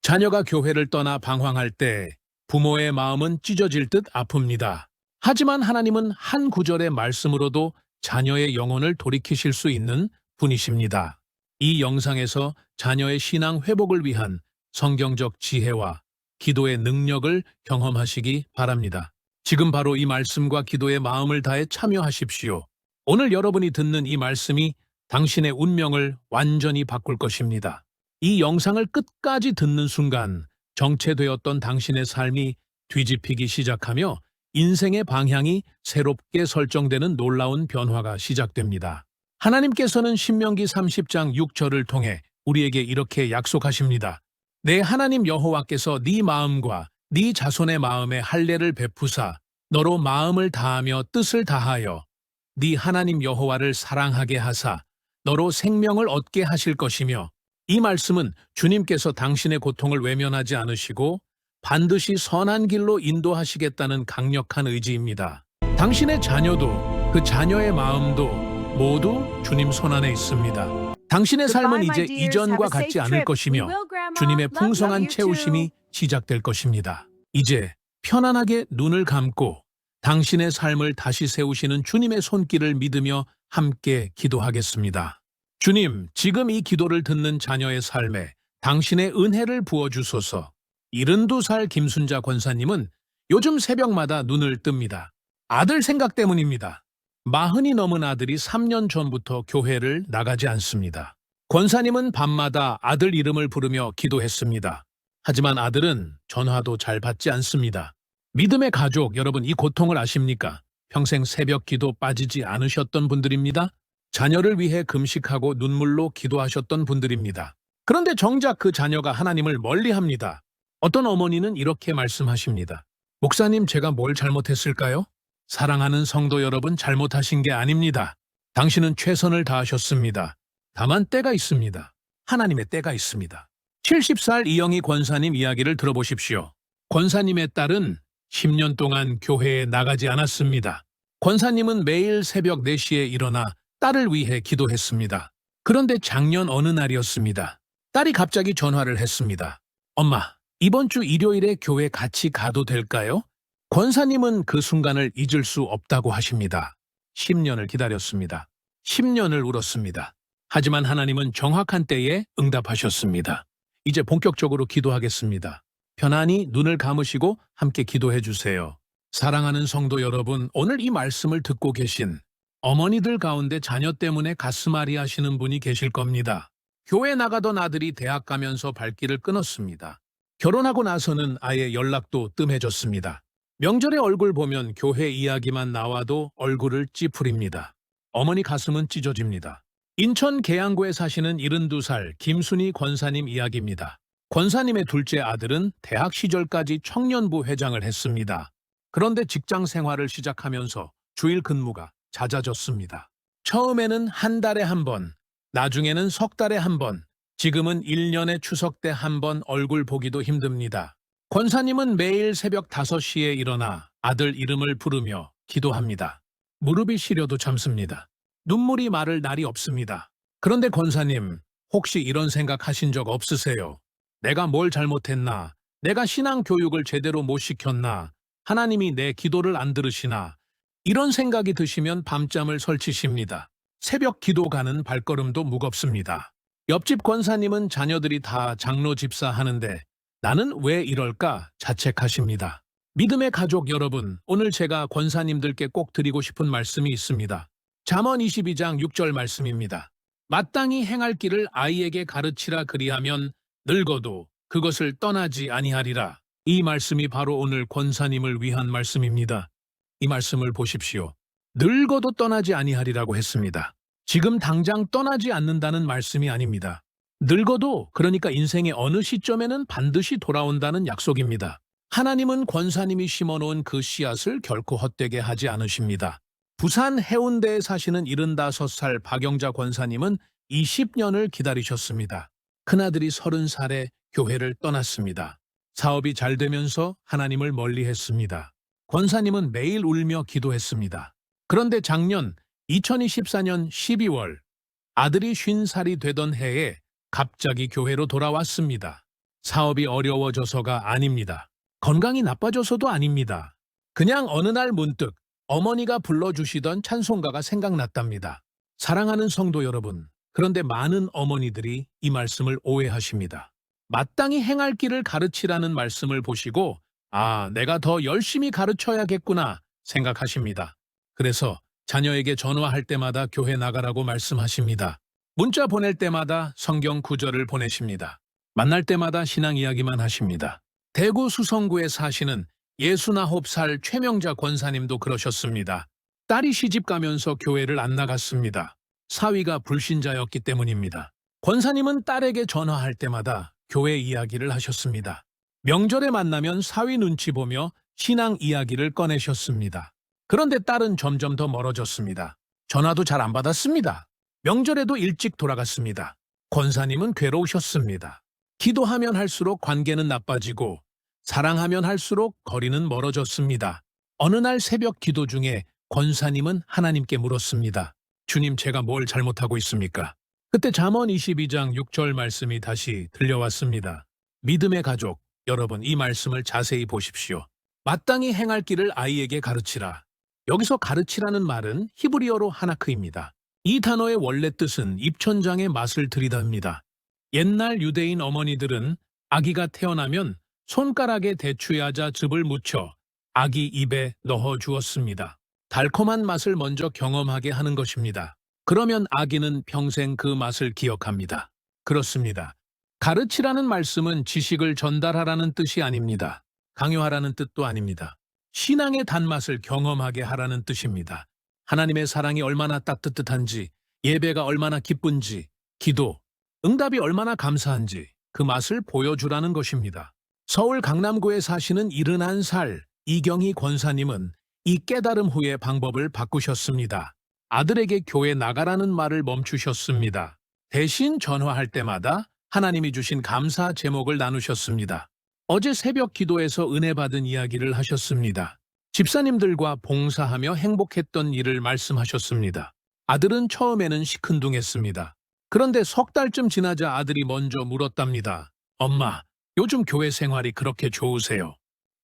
자녀가 교회를 떠나 방황할 때 부모의 마음은 찢어질 듯 아픕니다. 하지만 하나님은 한 구절의 말씀으로도 자녀의 영혼을 돌이키실 수 있는 분이십니다. 이 영상에서 자녀의 신앙 회복을 위한 성경적 지혜와 기도의 능력을 경험하시기 바랍니다. 지금 바로 이 말씀과 기도의 마음을 다해 참여하십시오. 오늘 여러분이 듣는 이 말씀이 당신의 운명을 완전히 바꿀 것입니다. 이 영상을 끝까지 듣는 순간 정체되었던 당신의 삶이 뒤집히기 시작하며 인생의 방향이 새롭게 설정되는 놀라운 변화가 시작됩니다. 하나님께서는 신명기 30장 6절을 통해 우리에게 이렇게 약속하십니다. 내 하나님 여호와께서 네 마음과 네 자손의 마음에 할례를 베푸사 너로 마음을 다하며 뜻을 다하여 네 하나님 여호와를 사랑하게 하사 너로 생명을 얻게 하실 것이며, 이 말씀은 주님께서 당신의 고통을 외면하지 않으시고 반드시 선한 길로 인도하시겠다는 강력한 의지입니다. 당신의 자녀도 그 자녀의 마음도 모두 주님 손안에 있습니다. 당신의 삶은 이제 이전과 같지 않을 것이며 주님의 풍성한 채우심이 시작될 것입니다. 이제 편안하게 눈을 감고 당신의 삶을 다시 세우시는 주님의 손길을 믿으며 함께 기도하겠습니다. 주님, 지금 이 기도를 듣는 자녀의 삶에 당신의 은혜를 부어주소서. 72살 김순자 권사님은 요즘 새벽마다 눈을 뜹니다. 아들 생각 때문입니다. 40이 넘은 아들이 3년 전부터 교회를 나가지 않습니다. 권사님은 밤마다 아들 이름을 부르며 기도했습니다. 하지만 아들은 전화도 잘 받지 않습니다. 믿음의 가족 여러분, 이 고통을 아십니까? 평생 새벽 기도 빠지지 않으셨던 분들입니다. 자녀를 위해 금식하고 눈물로 기도하셨던 분들입니다. 그런데 정작 그 자녀가 하나님을 멀리합니다. 어떤 어머니는 이렇게 말씀하십니다. 목사님, 제가 뭘 잘못했을까요? 사랑하는 성도 여러분, 잘못하신 게 아닙니다. 당신은 최선을 다하셨습니다. 다만 때가 있습니다. 하나님의 때가 있습니다. 70살 이영희 권사님 이야기를 들어보십시오. 권사님의 딸은 10년 동안 교회에 나가지 않았습니다. 권사님은 매일 새벽 4시에 일어나 딸을 위해 기도했습니다. 그런데 작년 어느 날이었습니다. 딸이 갑자기 전화를 했습니다. 엄마, 이번 주 일요일에 교회 같이 가도 될까요? 권사님은 그 순간을 잊을 수 없다고 하십니다. 10년을 기다렸습니다. 10년을 울었습니다. 하지만 하나님은 정확한 때에 응답하셨습니다. 이제 본격적으로 기도하겠습니다. 편안히 눈을 감으시고 함께 기도해 주세요. 사랑하는 성도 여러분, 오늘 이 말씀을 듣고 계신 어머니들 가운데 자녀 때문에 가슴앓이 하시는 분이 계실 겁니다. 교회 나가던 아들이 대학 가면서 발길을 끊었습니다. 결혼하고 나서는 아예 연락도 뜸해졌습니다. 명절에 얼굴 보면 교회 이야기만 나와도 얼굴을 찌푸립니다. 어머니 가슴은 찢어집니다. 인천 계양구에 사시는 72살 김순희 권사님 이야기입니다. 권사님의 둘째 아들은 대학 시절까지 청년부 회장을 했습니다. 그런데 직장 생활을 시작하면서 주일 근무가 잦아졌습니다. 처음에는 한 달에 한 번, 나중에는 석 달에 한 번, 지금은 1년에 추석 때 한 번 얼굴 보기도 힘듭니다. 권사님은 매일 새벽 5시에 일어나 아들 이름을 부르며 기도합니다. 무릎이 시려도 참습니다. 눈물이 마를 날이 없습니다. 그런데 권사님, 혹시 이런 생각 하신 적 없으세요? 내가 뭘 잘못했나? 내가 신앙 교육을 제대로 못 시켰나? 하나님이 내 기도를 안 들으시나? 이런 생각이 드시면 밤잠을 설치십니다. 새벽 기도 가는 발걸음도 무겁습니다. 옆집 권사님은 자녀들이 다 장로 집사 하는데 나는 왜 이럴까 자책하십니다. 믿음의 가족 여러분, 오늘 제가 권사님들께 꼭 드리고 싶은 말씀이 있습니다. 잠언 22장 6절 말씀입니다. 마땅히 행할 길을 아이에게 가르치라, 그리하면 늙어도 그것을 떠나지 아니하리라. 이 말씀이 바로 오늘 권사님을 위한 말씀입니다. 이 말씀을 보십시오. 늙어도 떠나지 아니하리라고 했습니다. 지금 당장 떠나지 않는다는 말씀이 아닙니다. 늙어도, 그러니까 인생의 어느 시점에는 반드시 돌아온다는 약속입니다. 하나님은 권사님이 심어놓은 그 씨앗을 결코 헛되게 하지 않으십니다. 부산 해운대에 사시는 75살 박영자 권사님은 20년을 기다리셨습니다. 큰아들이 30살에 교회를 떠났습니다. 사업이 잘 되면서 하나님을 멀리했습니다. 권사님은 매일 울며 기도했습니다. 그런데 작년 2024년 12월 아들이 50살이 되던 해에 갑자기 교회로 돌아왔습니다. 사업이 어려워져서가 아닙니다. 건강이 나빠져서도 아닙니다. 그냥 어느 날 문득 어머니가 불러주시던 찬송가가 생각났답니다. 사랑하는 성도 여러분, 그런데 많은 어머니들이 이 말씀을 오해하십니다. 마땅히 행할 길을 가르치라는 말씀을 보시고 내가 더 열심히 가르쳐야겠구나 생각하십니다. 그래서 자녀에게 전화할 때마다 교회 나가라고 말씀하십니다. 문자 보낼 때마다 성경 구절을 보내십니다. 만날 때마다 신앙 이야기만 하십니다. 대구 수성구에 사시는 69살 최명자 권사님도 그러셨습니다. 딸이 시집 가면서 교회를 안 나갔습니다. 사위가 불신자였기 때문입니다. 권사님은 딸에게 전화할 때마다 교회 이야기를 하셨습니다. 명절에 만나면 사위 눈치 보며 신앙 이야기를 꺼내셨습니다. 그런데 딸은 점점 더 멀어졌습니다. 전화도 잘 안 받았습니다. 명절에도 일찍 돌아갔습니다. 권사님은 괴로우셨습니다. 기도하면 할수록 관계는 나빠지고 사랑하면 할수록 거리는 멀어졌습니다. 어느 날 새벽 기도 중에 권사님은 하나님께 물었습니다. 주님, 제가 뭘 잘못하고 있습니까? 그때 잠언 22장 6절 말씀이 다시 들려왔습니다. 믿음의 가족, 여러분 이 말씀을 자세히 보십시오. 마땅히 행할 길을 아이에게 가르치라. 여기서 가르치라는 말은 히브리어로 하나크입니다. 이 단어의 원래 뜻은 입천장의 맛을 들이답니다. 옛날 유대인 어머니들은 아기가 태어나면 손가락에 대추야자 즙을 묻혀 아기 입에 넣어 주었습니다. 달콤한 맛을 먼저 경험하게 하는 것입니다. 그러면 아기는 평생 그 맛을 기억합니다. 그렇습니다. 가르치라는 말씀은 지식을 전달하라는 뜻이 아닙니다. 강요하라는 뜻도 아닙니다. 신앙의 단맛을 경험하게 하라는 뜻입니다. 하나님의 사랑이 얼마나 따뜻한지, 예배가 얼마나 기쁜지, 기도, 응답이 얼마나 감사한지 그 맛을 보여주라는 것입니다. 서울 강남구에 사시는 71살 이경희 권사님은 이 깨달음 후에 방법을 바꾸셨습니다. 아들에게 교회 나가라는 말을 멈추셨습니다. 대신 전화할 때마다 하나님이 주신 감사 제목을 나누셨습니다. 어제 새벽 기도에서 은혜 받은 이야기를 하셨습니다. 집사님들과 봉사하며 행복했던 일을 말씀하셨습니다. 아들은 처음에는 시큰둥했습니다. 그런데 석 달쯤 지나자 아들이 먼저 물었답니다. 엄마, 요즘 교회 생활이 그렇게 좋으세요?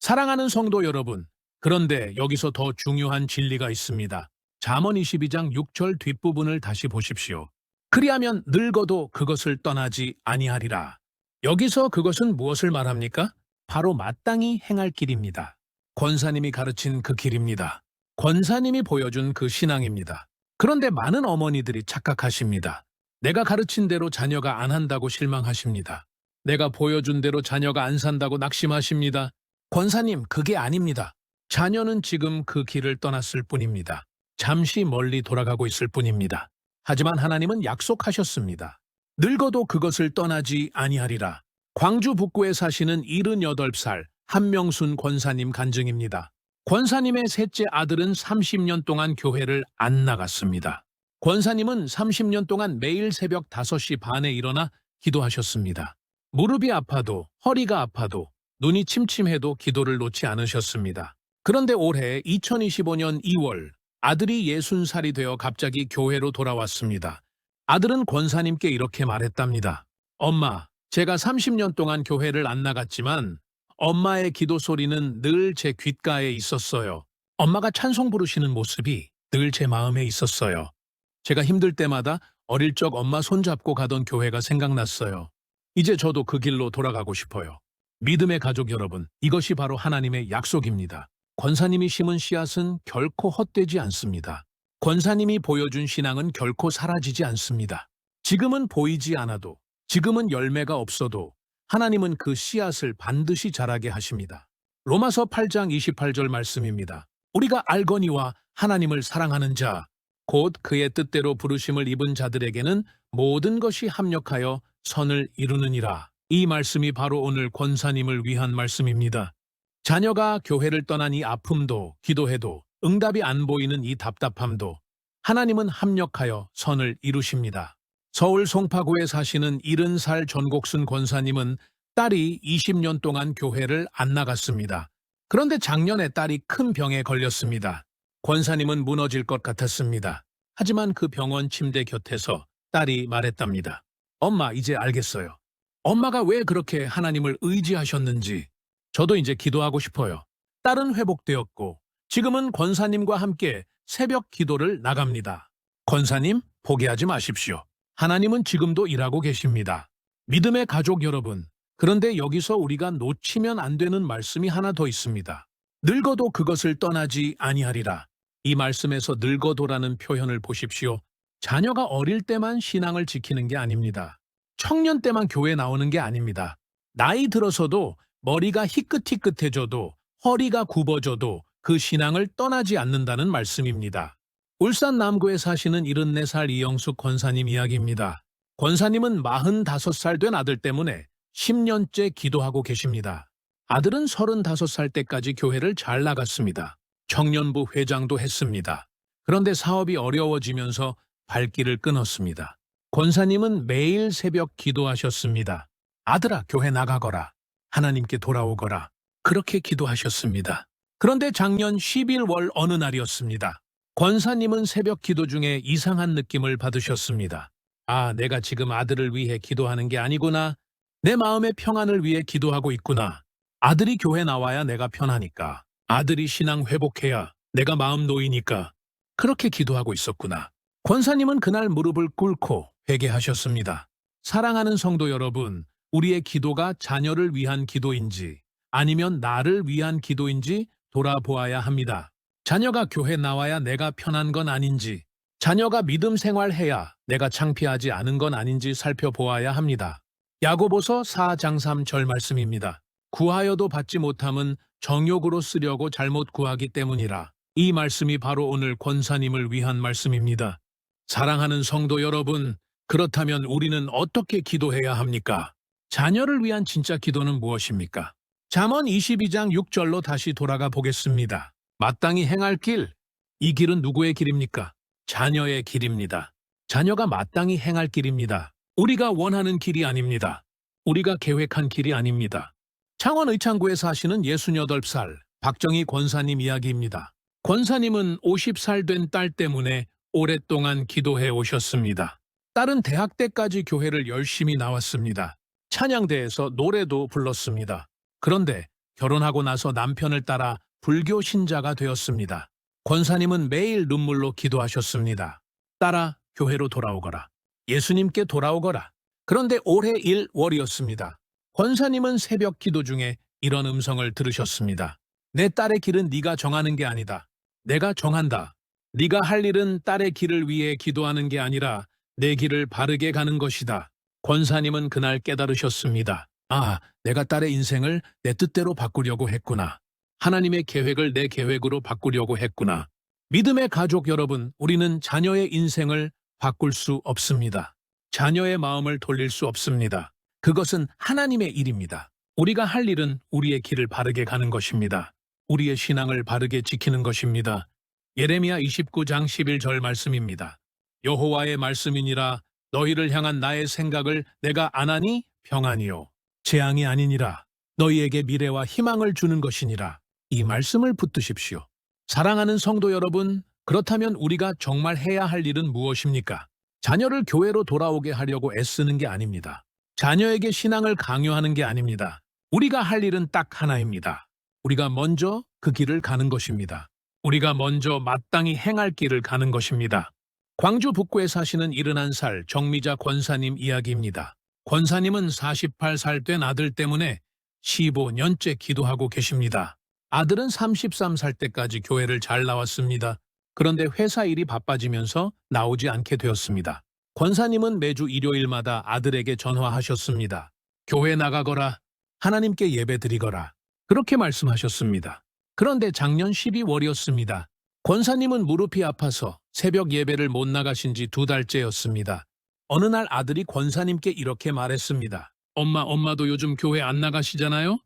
사랑하는 성도 여러분, 그런데 여기서 더 중요한 진리가 있습니다. 잠언 22장 6절 뒷부분을 다시 보십시오. 그리하면 늙어도 그것을 떠나지 아니하리라. 여기서 그것은 무엇을 말합니까? 바로 마땅히 행할 길입니다. 권사님이 가르친 그 길입니다. 권사님이 보여준 그 신앙입니다. 그런데 많은 어머니들이 착각하십니다. 내가 가르친 대로 자녀가 안 한다고 실망하십니다. 내가 보여준 대로 자녀가 안 산다고 낙심하십니다. 권사님, 그게 아닙니다. 자녀는 지금 그 길을 떠났을 뿐입니다. 잠시 멀리 돌아가고 있을 뿐입니다. 하지만 하나님은 약속하셨습니다. 늙어도 그것을 떠나지 아니하리라. 광주 북구에 사시는 78살 한명순 권사님 간증입니다. 권사님의 셋째 아들은 30년 동안 교회를 안 나갔습니다. 권사님은 30년 동안 매일 새벽 5시 반에 일어나 기도하셨습니다. 무릎이 아파도 허리가 아파도 눈이 침침해도 기도를 놓지 않으셨습니다. 그런데 올해 2025년 2월 아들이 60살이 되어 갑자기 교회로 돌아왔습니다. 아들은 권사님께 이렇게 말했답니다. 엄마, 제가 30년 동안 교회를 안 나갔지만 엄마의 기도 소리는 늘 제 귓가에 있었어요. 엄마가 찬송 부르시는 모습이 늘 제 마음에 있었어요. 제가 힘들 때마다 어릴 적 엄마 손잡고 가던 교회가 생각났어요. 이제 저도 그 길로 돌아가고 싶어요. 믿음의 가족 여러분, 이것이 바로 하나님의 약속입니다. 권사님이 심은 씨앗은 결코 헛되지 않습니다. 권사님이 보여준 신앙은 결코 사라지지 않습니다. 지금은 보이지 않아도, 지금은 열매가 없어도 하나님은 그 씨앗을 반드시 자라게 하십니다. 로마서 8장 28절 말씀입니다. 우리가 알거니와 하나님을 사랑하는 자, 곧 그의 뜻대로 부르심을 입은 자들에게는 모든 것이 합력하여 선을 이루느니라. 이 말씀이 바로 오늘 권사님을 위한 말씀입니다. 자녀가 교회를 떠난 이 아픔도 기도해도 응답이 안 보이는 이 답답함도 하나님은 합력하여 선을 이루십니다. 서울 송파구에 사시는 70살 전곡순 권사님은 딸이 20년 동안 교회를 안 나갔습니다. 그런데 작년에 딸이 큰 병에 걸렸습니다. 권사님은 무너질 것 같았습니다. 하지만 그 병원 침대 곁에서 딸이 말했답니다. 엄마, 이제 알겠어요. 엄마가 왜 그렇게 하나님을 의지하셨는지 저도 이제 기도하고 싶어요. 딸은 회복되었고 지금은 권사님과 함께 새벽 기도를 나갑니다. 권사님, 포기하지 마십시오. 하나님은 지금도 일하고 계십니다. 믿음의 가족 여러분, 그런데 여기서 우리가 놓치면 안 되는 말씀이 하나 더 있습니다. 늙어도 그것을 떠나지 아니하리라. 이 말씀에서 늙어도라는 표현을 보십시오. 자녀가 어릴 때만 신앙을 지키는 게 아닙니다. 청년 때만 교회 나오는 게 아닙니다. 나이 들어서도 머리가 희끗희끗해져도 허리가 굽어져도 그 신앙을 떠나지 않는다는 말씀입니다. 울산 남구에 사시는 74살 이영숙 권사님 이야기입니다. 권사님은 45살 된 아들 때문에 10년째 기도하고 계십니다. 아들은 35살 때까지 교회를 잘 나갔습니다. 청년부 회장도 했습니다. 그런데 사업이 어려워지면서 발길을 끊었습니다. 권사님은 매일 새벽 기도하셨습니다. 아들아, 교회 나가거라. 하나님께 돌아오거라. 그렇게 기도하셨습니다. 그런데 작년 11월 어느 날이었습니다. 권사님은 새벽 기도 중에 이상한 느낌을 받으셨습니다. 아, 내가 지금 아들을 위해 기도하는 게 아니구나. 내 마음의 평안을 위해 기도하고 있구나. 아들이 교회 나와야 내가 편하니까. 아들이 신앙 회복해야 내가 마음 놓이니까. 그렇게 기도하고 있었구나. 권사님은 그날 무릎을 꿇고 회개하셨습니다. 사랑하는 성도 여러분, 우리의 기도가 자녀를 위한 기도인지 아니면 나를 위한 기도인지 돌아보아야 합니다. 자녀가 교회 나와야 내가 편한 건 아닌지, 자녀가 믿음 생활해야 내가 창피하지 않은 건 아닌지 살펴보아야 합니다. 야고보서 4장 3절 말씀입니다. 구하여도 받지 못함은 정욕으로 쓰려고 잘못 구하기 때문이라. 이 말씀이 바로 오늘 권사님을 위한 말씀입니다. 사랑하는 성도 여러분, 그렇다면 우리는 어떻게 기도해야 합니까? 자녀를 위한 진짜 기도는 무엇입니까? 잠언 22장 6절로 다시 돌아가 보겠습니다. 마땅히 행할 길, 이 길은 누구의 길입니까? 자녀의 길입니다. 자녀가 마땅히 행할 길입니다. 우리가 원하는 길이 아닙니다. 우리가 계획한 길이 아닙니다. 창원 의창구에 사시는 68살 박정희 권사님 이야기입니다. 권사님은 50살 된 딸 때문에 오랫동안 기도해 오셨습니다. 딸은 대학 때까지 교회를 열심히 나왔습니다. 찬양대에서 노래도 불렀습니다. 그런데 결혼하고 나서 남편을 따라 불교 신자가 되었습니다. 권사님은 매일 눈물로 기도하셨습니다. 딸아, 교회로 돌아오거라. 예수님께 돌아오거라. 그런데 올해 1월이었습니다. 권사님은 새벽 기도 중에 이런 음성을 들으셨습니다. 내 딸의 길은 네가 정하는 게 아니다. 내가 정한다. 네가 할 일은 딸의 길을 위해 기도하는 게 아니라 내 길을 바르게 가는 것이다. 권사님은 그날 깨달으셨습니다. 아, 내가 딸의 인생을 내 뜻대로 바꾸려고 했구나. 하나님의 계획을 내 계획으로 바꾸려고 했구나. 믿음의 가족 여러분, 우리는 자녀의 인생을 바꿀 수 없습니다. 자녀의 마음을 돌릴 수 없습니다. 그것은 하나님의 일입니다. 우리가 할 일은 우리의 길을 바르게 가는 것입니다. 우리의 신앙을 바르게 지키는 것입니다. 예레미야 29장 11절 말씀입니다. 여호와의 말씀이니라 너희를 향한 나의 생각을 내가 아나니 평안이요 재앙이 아니니라 너희에게 미래와 희망을 주는 것이니라. 이 말씀을 붙드십시오. 사랑하는 성도 여러분, 그렇다면 우리가 정말 해야 할 일은 무엇입니까? 자녀를 교회로 돌아오게 하려고 애쓰는 게 아닙니다. 자녀에게 신앙을 강요하는 게 아닙니다. 우리가 할 일은 딱 하나입니다. 우리가 먼저 그 길을 가는 것입니다. 우리가 먼저 마땅히 행할 길을 가는 것입니다. 광주 북구에 사시는 71살 정미자 권사님 이야기입니다. 권사님은 48살 된 아들 때문에 15년째 기도하고 계십니다. 아들은 33살 때까지 교회를 잘 나왔습니다. 그런데 회사 일이 바빠지면서 나오지 않게 되었습니다. 권사님은 매주 일요일마다 아들에게 전화하셨습니다. 교회 나가거라. 하나님께 예배 드리거라. 그렇게 말씀하셨습니다. 그런데 작년 12월이었습니다. 권사님은 무릎이 아파서 새벽 예배를 못 나가신 지 2달째였습니다. 어느 날 아들이 권사님께 이렇게 말했습니다. 엄마도 요즘 교회 안 나가시잖아요?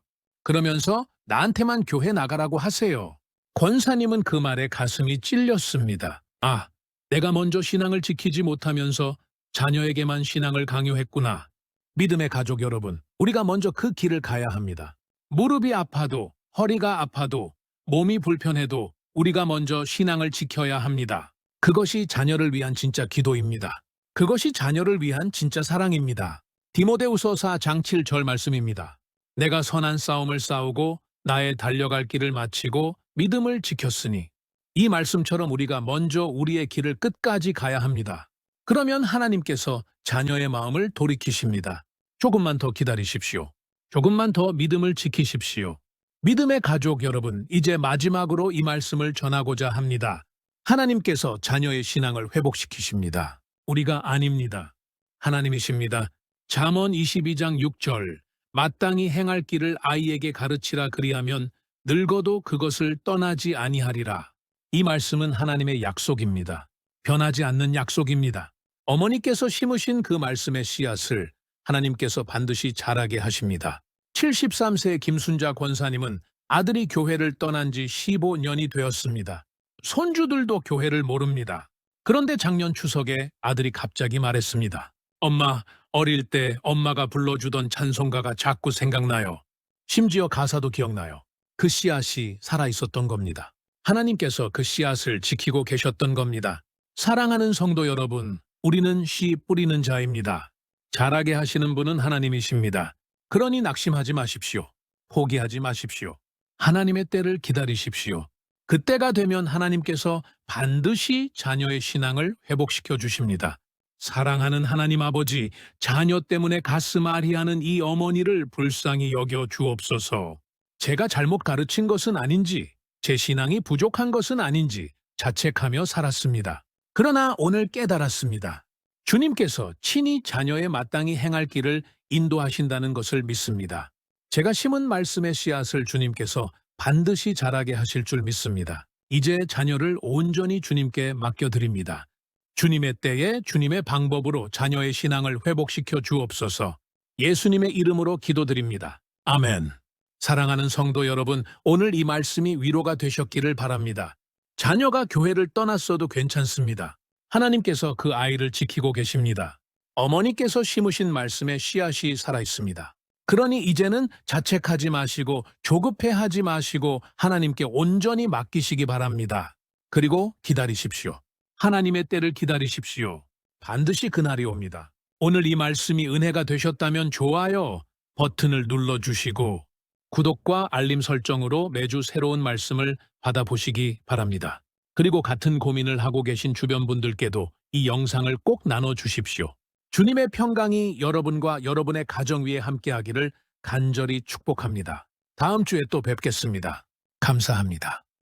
그러면서 나한테만 교회 나가라고 하세요. 권사님은 그 말에 가슴이 찔렸습니다. 아, 내가 먼저 신앙을 지키지 못하면서 자녀에게만 신앙을 강요했구나. 믿음의 가족 여러분, 우리가 먼저 그 길을 가야 합니다. 무릎이 아파도, 허리가 아파도, 몸이 불편해도 우리가 먼저 신앙을 지켜야 합니다. 그것이 자녀를 위한 진짜 기도입니다. 그것이 자녀를 위한 진짜 사랑입니다. 디모데후서사 장 7절 말씀입니다. 내가 선한 싸움을 싸우고 나의 달려갈 길을 마치고 믿음을 지켰으니 이 말씀처럼 우리가 먼저 우리의 길을 끝까지 가야 합니다. 그러면 하나님께서 자녀의 마음을 돌이키십니다. 조금만 더 기다리십시오. 조금만 더 믿음을 지키십시오. 믿음의 가족 여러분, 이제 마지막으로 이 말씀을 전하고자 합니다. 하나님께서 자녀의 신앙을 회복시키십니다. 우리가 아닙니다. 하나님이십니다. 잠언 22장 6절 마땅히 행할 길을 아이에게 가르치라 그리하면 늙어도 그것을 떠나지 아니하리라. 이 말씀은 하나님의 약속입니다. 변하지 않는 약속입니다. 어머니께서 심으신 그 말씀의 씨앗을 하나님께서 반드시 자라게 하십니다. 73세 김순자 권사님은 아들이 교회를 떠난 지 15년이 되었습니다. 손주들도 교회를 모릅니다. 그런데 작년 추석에 아들이 갑자기 말했습니다. 엄마, 어릴 때 엄마가 불러주던 찬송가가 자꾸 생각나요. 심지어 가사도 기억나요. 그 씨앗이 살아있었던 겁니다. 하나님께서 그 씨앗을 지키고 계셨던 겁니다. 사랑하는 성도 여러분, 우리는 씨 뿌리는 자입니다. 자라게 하시는 분은 하나님이십니다. 그러니 낙심하지 마십시오. 포기하지 마십시오. 하나님의 때를 기다리십시오. 그때가 되면 하나님께서 반드시 자녀의 신앙을 회복시켜 주십니다. 사랑하는 하나님 아버지, 자녀 때문에 가슴 아리하는 이 어머니를 불쌍히 여겨 주옵소서. 제가 잘못 가르친 것은 아닌지, 제 신앙이 부족한 것은 아닌지 자책하며 살았습니다. 그러나 오늘 깨달았습니다. 주님께서 친히 자녀의 마땅히 행할 길을 인도하신다는 것을 믿습니다. 제가 심은 말씀의 씨앗을 주님께서 반드시 자라게 하실 줄 믿습니다. 이제 자녀를 온전히 주님께 맡겨드립니다. 주님의 때에 주님의 방법으로 자녀의 신앙을 회복시켜 주옵소서. 예수님의 이름으로 기도드립니다. 아멘. 사랑하는 성도 여러분, 오늘 이 말씀이 위로가 되셨기를 바랍니다. 자녀가 교회를 떠났어도 괜찮습니다. 하나님께서 그 아이를 지키고 계십니다. 어머니께서 심으신 말씀에 씨앗이 살아있습니다. 그러니 이제는 자책하지 마시고 조급해하지 마시고 하나님께 온전히 맡기시기 바랍니다. 그리고 기다리십시오. 하나님의 때를 기다리십시오. 반드시 그날이 옵니다. 오늘 이 말씀이 은혜가 되셨다면 좋아요 버튼을 눌러주시고 구독과 알림 설정으로 매주 새로운 말씀을 받아보시기 바랍니다. 그리고 같은 고민을 하고 계신 주변 분들께도 이 영상을 꼭 나눠주십시오. 주님의 평강이 여러분과 여러분의 가정 위에 함께하기를 간절히 축복합니다. 다음 주에 또 뵙겠습니다. 감사합니다.